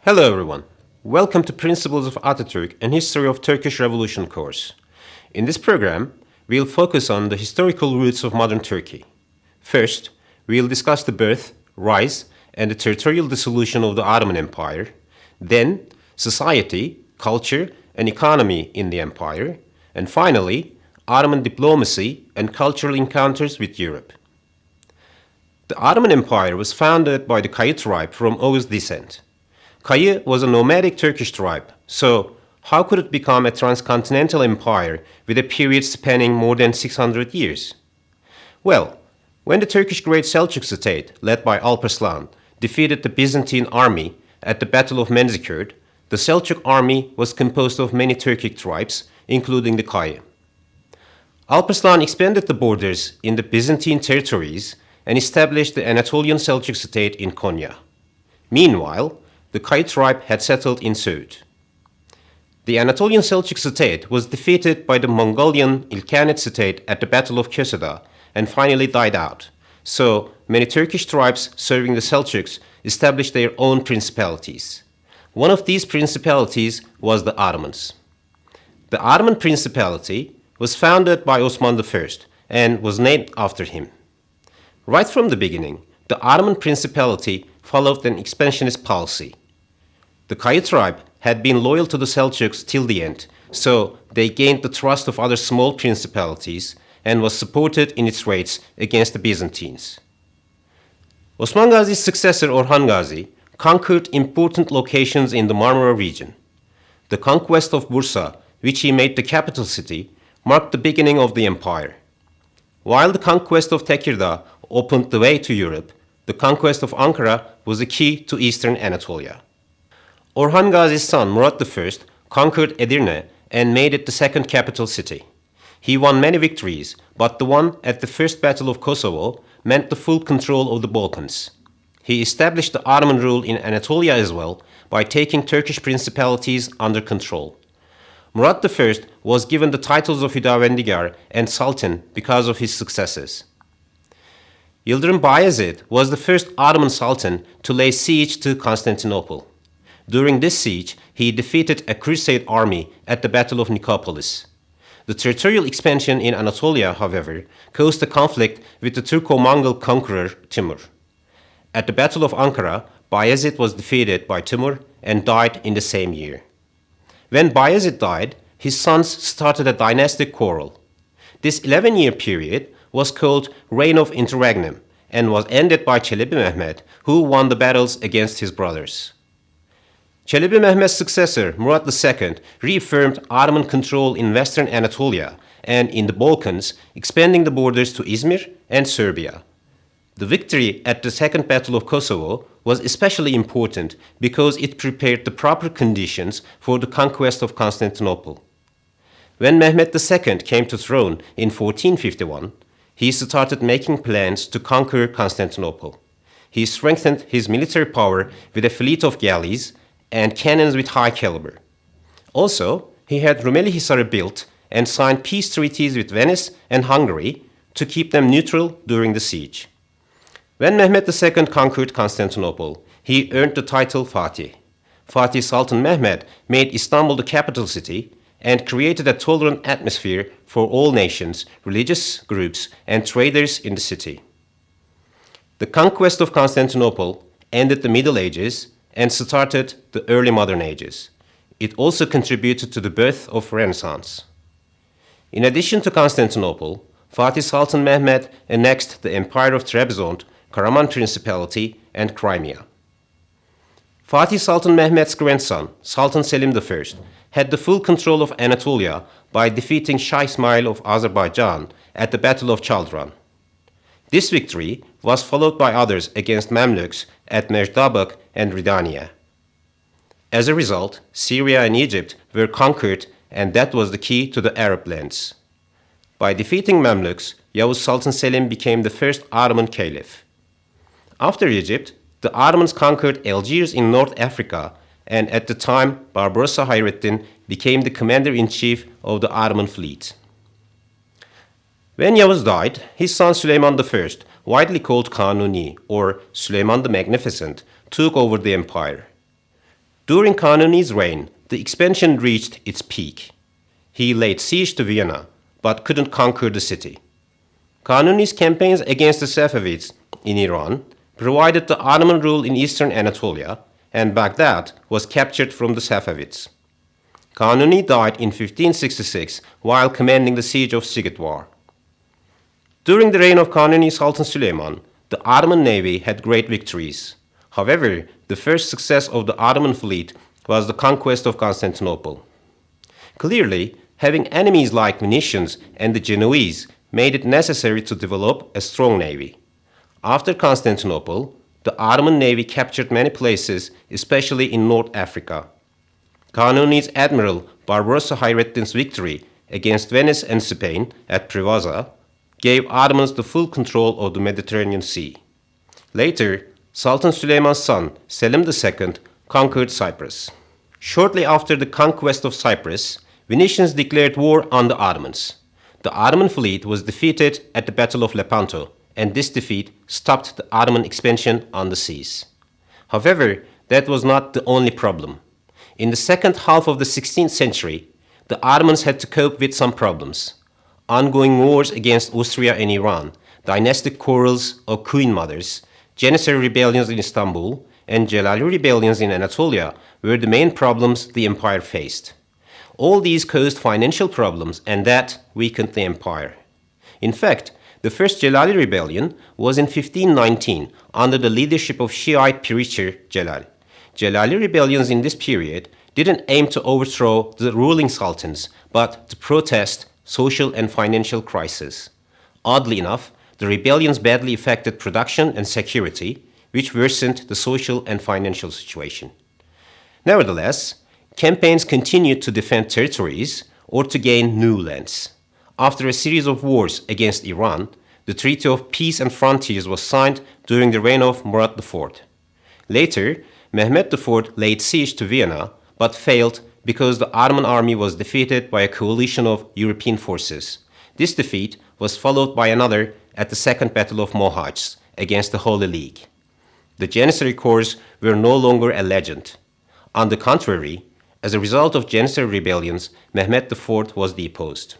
Hello everyone. Welcome to Principles of ATATÜRK and History of Turkish Revolution course. In this program, we'll focus on the historical roots of modern Turkey. First, we'll discuss the birth, rise, and the territorial dissolution of the Ottoman Empire. Then, society, culture, and economy in the empire. And finally, Ottoman diplomacy and cultural encounters with Europe. The Ottoman Empire was founded by the Kayı tribe from Oghuz descent. Kayı was a nomadic Turkish tribe, so how could it become a transcontinental empire with a period spanning more than 600 years? Well, when the Turkish Great Selçuk state, led by Alparslan, defeated the Byzantine army at the Battle of Manzikert, the Selçuk army was composed of many Turkic tribes, including the Kayı. Alparslan expanded the borders in the Byzantine territories and established the Anatolian Selçuk state in Konya. Meanwhile, the Kayı tribe had settled in Söğüt. The Anatolian Selçuk state was defeated by the Mongolian Ilkhanate state at the Battle of Köseda and finally died out. So many Turkish tribes serving the Selçuks established their own principalities. One of these principalities was the Ottomans. The Ottoman Principality was founded by Osman I and was named after him. Right from the beginning, the Ottoman Principality followed an expansionist policy. The Kayı tribe had been loyal to the Selçuks till the end, so they gained the trust of other small principalities and was supported in its raids against the Byzantines. Osman Gazi's successor Orhan Gazi conquered important locations in the Marmara region. The conquest of Bursa, which he made the capital city, marked the beginning of the empire. While the conquest of Tekirdağ opened the way to Europe, the conquest of Ankara was a key to eastern Anatolia. Orhan Gazi's son Murat I conquered Edirne and made it the second capital city. He won many victories, but the one at the First Battle of Kosovo meant the full control of the Balkans. He established the Ottoman rule in Anatolia as well by taking Turkish principalities under control. Murat I was given the titles of Hüdavendigar and Sultan because of his successes. Yıldırım Bayezid was the first Ottoman Sultan to lay siege to Constantinople. During this siege, he defeated a crusade army at the Battle of Nicopolis. The territorial expansion in Anatolia, however, caused a conflict with the Turco-Mongol conqueror Timur. At the Battle of Ankara, Bayezid was defeated by Timur and died in the same year. When Bayezid died, his sons started a dynastic quarrel. This 11-year period was called Reign of Interregnum and was ended by Çelebi Mehmed, who won the battles against his brothers. Çelebi Mehmed's successor, Murat II, reaffirmed Ottoman control in western Anatolia and in the Balkans, expanding the borders to Izmir and Serbia. The victory at the Second Battle of Kosovo was especially important because it prepared the proper conditions for the conquest of Constantinople. When Mehmed II came to throne in 1451, he started making plans to conquer Constantinople. He strengthened his military power with a fleet of galleys and cannons with high caliber. Also, he had Rumeli Hisarı built and signed peace treaties with Venice and Hungary to keep them neutral during the siege. When Mehmed II conquered Constantinople, he earned the title Fatih. Fatih Sultan Mehmed made Istanbul the capital city and created a tolerant atmosphere for all nations, religious groups, and traders in the city. The conquest of Constantinople ended the Middle Ages and started the early modern ages. It also contributed to the birth of Renaissance. In addition to Constantinople, Fatih Sultan Mehmed annexed the Empire of Trebizond, Karaman Principality, and Crimea. Fatih Sultan Mehmed's grandson, Sultan Selim I, had the full control of Anatolia by defeating Shah Ismail of Azerbaijan at the Battle of Chaldiran. This victory was followed by others against Mamluks at Mejdabak and Ridania. As a result, Syria and Egypt were conquered, and that was the key to the Arab lands. By defeating Mamluks, Yavuz Sultan Selim became the first Ottoman caliph. After Egypt, the Ottomans conquered Algiers in North Africa, and at the time, Barbarossa Hayrettin became the commander-in-chief of the Ottoman fleet. When Yavuz died, his son Süleyman I, widely called Kanuni or Süleyman the Magnificent, took over the empire. During Kanuni's reign, the expansion reached its peak. He laid siege to Vienna, but couldn't conquer the city. Kanuni's campaigns against the Safavids in Iran provided the Ottoman rule in eastern Anatolia, and Baghdad was captured from the Safavids. Kanuni died in 1566 while commanding the siege of Sigetvar. During the reign of Kanuni Sultan Süleyman, the Ottoman navy had great victories. However, the first success of the Ottoman fleet was the conquest of Constantinople. Clearly, having enemies like Venetians and the Genoese made it necessary to develop a strong navy. After Constantinople, the Ottoman navy captured many places, especially in North Africa. Kanuni's admiral Barbarossa Hayreddin's victory against Venice and Spain at Preveza gave Ottomans the full control of the Mediterranean Sea. Later, Sultan Süleyman's son, Selim II, conquered Cyprus. Shortly after the conquest of Cyprus, Venetians declared war on the Ottomans. The Ottoman fleet was defeated at the Battle of Lepanto, and this defeat stopped the Ottoman expansion on the seas. However, that was not the only problem. In the second half of the 16th century, the Ottomans had to cope with some problems. Ongoing wars against Austria and Iran, dynastic quarrels of queen mothers, Janissary rebellions in Istanbul, and Celali rebellions in Anatolia were the main problems the empire faced. All these caused financial problems, and that weakened the empire. In fact, the first Celali rebellion was in 1519 under the leadership of Shiite preacher Celal. Celali rebellions in this period didn't aim to overthrow the ruling sultans, but to protest social and financial crisis. Oddly enough, the rebellions badly affected production and security, which worsened the social and financial situation. Nevertheless, campaigns continued to defend territories or to gain new lands. After a series of wars against Iran, the Treaty of Peace and Frontiers was signed during the reign of Murad IV. Later, Mehmed IV laid siege to Vienna, but failed because the Ottoman army was defeated by a coalition of European forces. This defeat was followed by another at the Second Battle of Mohacs against the Holy League. The Janissary Corps were no longer a legend. On the contrary, as a result of Janissary rebellions, Mehmed IV was deposed.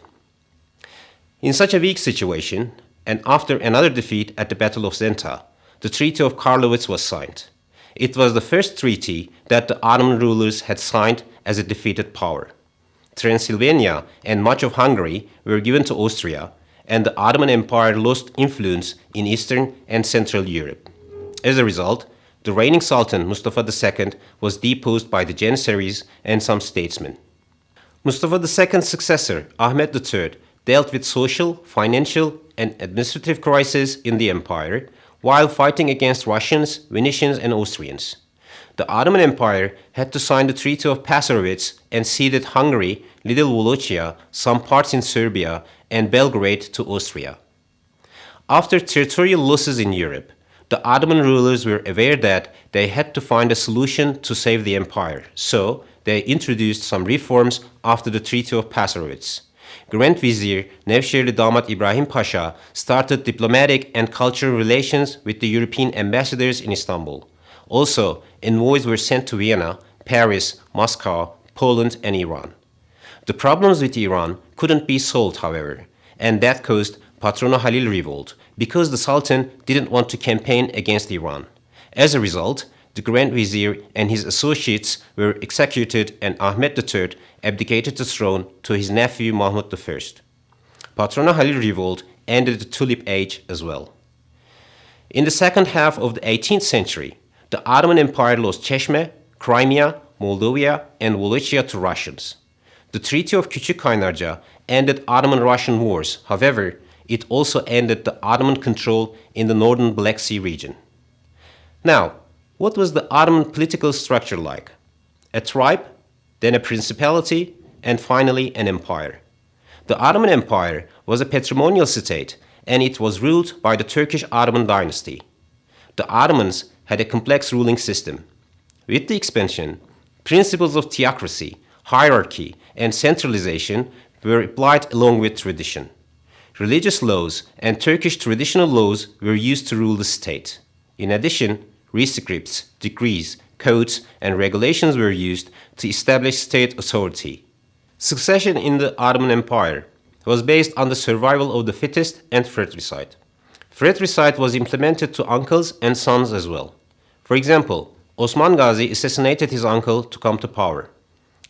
In such a weak situation, and after another defeat at the Battle of Zenta, the Treaty of Karlowitz was signed. It was the first treaty that the Ottoman rulers had signed as a defeated power. Transylvania and much of Hungary were given to Austria, and the Ottoman Empire lost influence in Eastern and Central Europe. As a result, the reigning Sultan Mustafa II was deposed by the Janissaries and some statesmen. Mustafa II's successor, Ahmed III, dealt with social, financial, and administrative crises in the empire, while fighting against Russians, Venetians, and Austrians. The Ottoman Empire had to sign the Treaty of Passarowitz and ceded Hungary, Little Wallachia, some parts in Serbia, and Belgrade to Austria. After territorial losses in Europe, the Ottoman rulers were aware that they had to find a solution to save the empire, so they introduced some reforms after the Treaty of Passarowitz. Grand Vizier Nevşehirli Damat İbrahim Pasha started diplomatic and cultural relations with the European ambassadors in Istanbul. Also, envoys were sent to Vienna, Paris, Moscow, Poland, and Iran. The problems with Iran couldn't be solved, however, and that caused Patrona Halil revolt because the Sultan didn't want to campaign against Iran. As a result, the Grand Vizier and his associates were executed and Ahmed III abdicated the throne to his nephew Mahmud I. Patrona Halil revolt ended the Tulip Age as well. In the second half of the 18th century, the Ottoman Empire lost Cheshme, Crimea, Moldavia, and Wallachia to Russians. The Treaty of Küçük Kaynarca ended Ottoman-Russian wars. However, it also ended the Ottoman control in the northern Black Sea region. Now, what was the Ottoman political structure like? A tribe, then a principality, and finally an empire. The Ottoman Empire was a patrimonial state, and it was ruled by the Turkish Ottoman dynasty. The Ottomans had a complex ruling system. With the expansion, principles of theocracy, hierarchy, and centralization were applied along with tradition. Religious laws and Turkish traditional laws were used to rule the state. In addition, rescripts, decrees, codes, and regulations were used to establish state authority. Succession in the Ottoman Empire was based on the survival of the fittest and fratricide. Fratricide was implemented to uncles and sons as well. For example, Osman Gazi assassinated his uncle to come to power.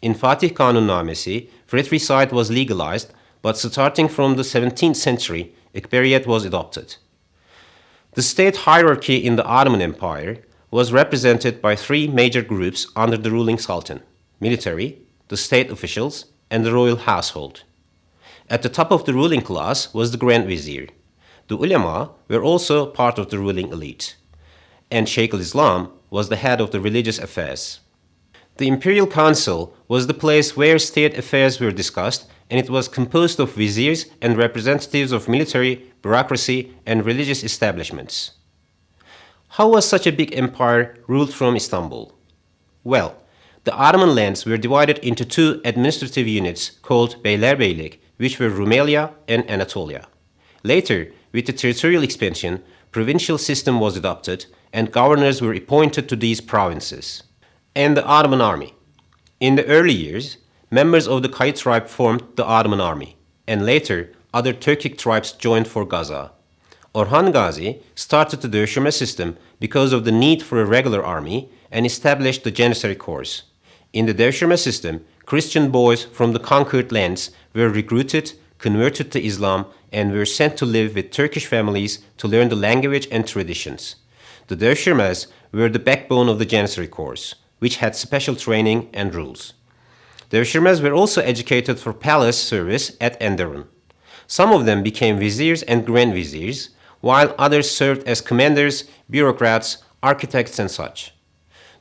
In Fatih Kanunnamesi, fratricide was legalized, but starting from the 17th century, ikberiyet was adopted. The state hierarchy in the Ottoman Empire was represented by three major groups under the ruling sultan: military, the state officials, and the royal household. At the top of the ruling class was the Grand Vizier. The ulema were also part of the ruling elite, and Sheikh al-Islam was the head of the religious affairs. The Imperial Council was the place where state affairs were discussed, and it was composed of viziers and representatives of military, bureaucracy, and religious establishments. How was such a big empire ruled from Istanbul? Well, the Ottoman lands were divided into two administrative units called Beylerbeylik, which were Rumelia and Anatolia. Later, with the territorial expansion, provincial system was adopted, and governors were appointed to these provinces. And the Ottoman army. In the early years, members of the Kayı tribe formed the Ottoman army, and later other Turkic tribes joined for Gaza. Orhan Gazi started the Dövüşürme system because of the need for a regular army and established the Janissary Corps. In the Dövüşürme system, Christian boys from the conquered lands were recruited, converted to Islam, and were sent to live with Turkish families to learn the language and traditions. The Dövüşürmes were the backbone of the Janissary Corps, which had special training and rules. Dövüşürmes were also educated for palace service at Enderun. Some of them became viziers and grand viziers, while others served as commanders, bureaucrats, architects, and such.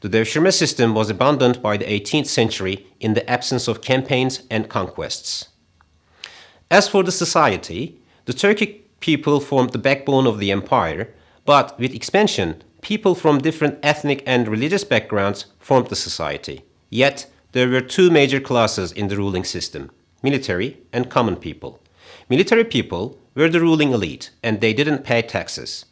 The Dövüşürme system was abandoned by the 18th century in the absence of campaigns and conquests. As for the society, the Turkic people formed the backbone of the empire, but with expansion, people from different ethnic and religious backgrounds formed the society. Yet, there were two major classes in the ruling system: military and common people. Military people were the ruling elite, and they didn't pay taxes.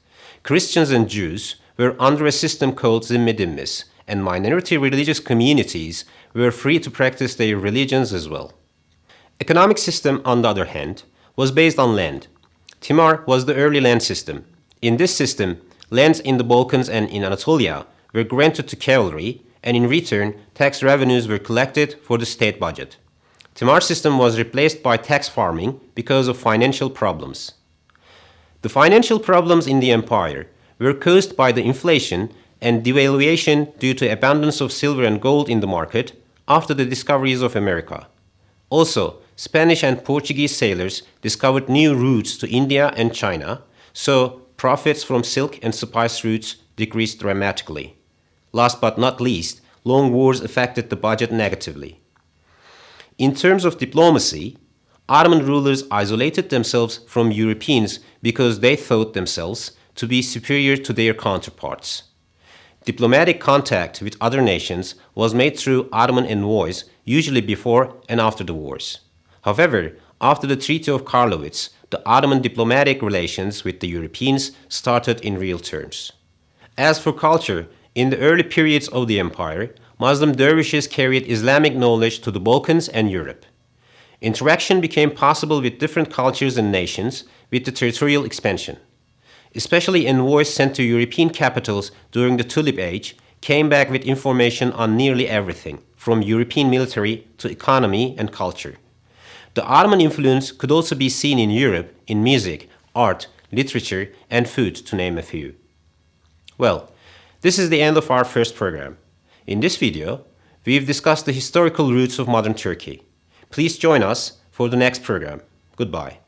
Christians and Jews were under a system called Zimmi Dimmis, and minority religious communities were free to practice their religions as well. Economic system, on the other hand, was based on land. Timar was the early land system. In this system, lands in the Balkans and in Anatolia were granted to cavalry, and in return, tax revenues were collected for the state budget. Timar system was replaced by tax farming because of financial problems. The financial problems in the empire were caused by the inflation and devaluation due to abundance of silver and gold in the market after the discoveries of America. Also, Spanish and Portuguese sailors discovered new routes to India and China, so profits from silk and spice routes decreased dramatically. Last but not least, long wars affected the budget negatively. In terms of diplomacy, Ottoman rulers isolated themselves from Europeans because they thought themselves to be superior to their counterparts. Diplomatic contact with other nations was made through Ottoman envoys, usually before and after the wars. However, after the Treaty of Karlowitz, the Ottoman diplomatic relations with the Europeans started in real terms. As for culture, in the early periods of the empire, Muslim dervishes carried Islamic knowledge to the Balkans and Europe. Interaction became possible with different cultures and nations with the territorial expansion. Especially envoys sent to European capitals during the Tulip Age came back with information on nearly everything, from European military to economy and culture. The Ottoman influence could also be seen in Europe in music, art, literature, and food, to name a few. Well, this is the end of our first program. In this video, we've discussed the historical roots of modern Turkey. Please join us for the next program. Goodbye.